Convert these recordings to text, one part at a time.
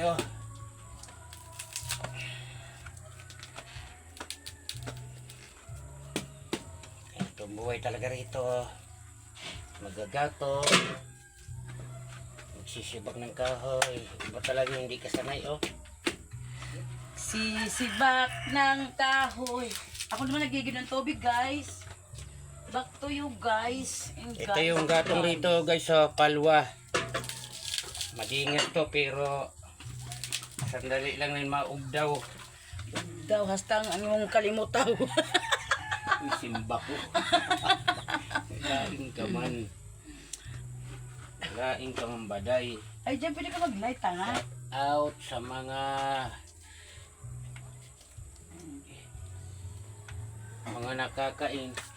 tayo. Ito buhay talaga rito. Magagato. Magsisibak ng kahoy. Iba talaga hindi kasanay oh. Sisibak ng kahoy. Ako naman nagiging ng tubig, guys. Back to you, guys. And Ito yung gatong rito guys sa palwa. Madingat to pero sandali lang na maugdaw. Daw, hastang anong kalimutaw. Simba ko. Laing ka man. Laing ka man baday. Ay, dyan pwede ka mag-light, tanga. Out sa mga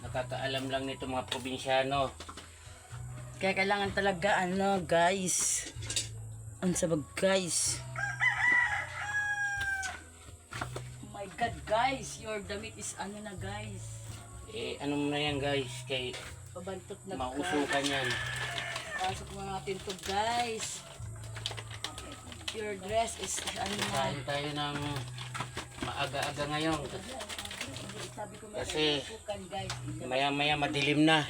nakakaalam lang nito mga probinsyano. Kaya kailangan talaga, ano, guys. Ang sabag, guys. Oh my God, guys. Your damit is ano na, guys. Eh, ano mo na yan guys? Kay Pabantot na mausukan yan. Pasok mo natin to, guys. Your dress is ano na. Kain tayo ng maaga-aga ngayon. Sabi ko, Kasi usukan, guys. maya-maya madilim na.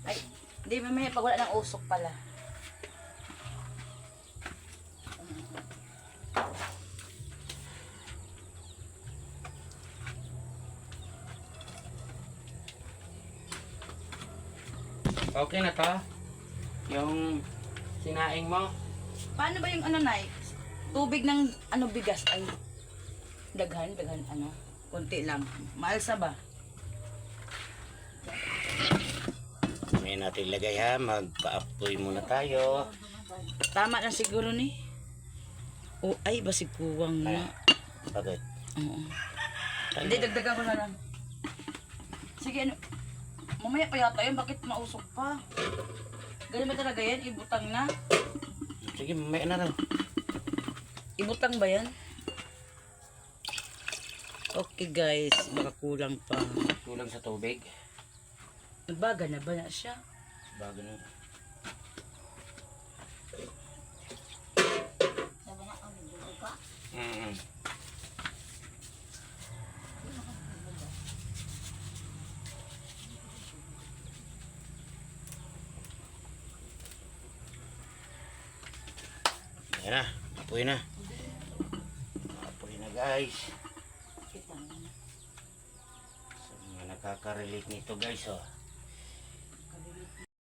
Ay, hindi, mamaya pag wala ng usok pala. Okay na to? Yung sinaing mo? Paano ba yung ano, Nay? Tubig ng ano bigas ay daghan ano, konti lang. Maalsa ba? May natin lagay ha, magpa-apoy muna tayo. Tama na siguro ni. O ay basig kuwang na. Bakit? Oo. Hindi, dagdagan ko na lang. Sige, ano? Mamaya pa yata yun, bakit mausok pa? Ganun ba talaga yan? Ibutang na? Sige, mamaya na lang. Ibutang ba yan? Okay guys, baka kulang pa. Kulang sa tubig. Nagbaga na ba na siya? Bago na. Mm-mm. Ayan na, apoy na. Apoy na guys. Sa mga nakaka-relate nito guys oh.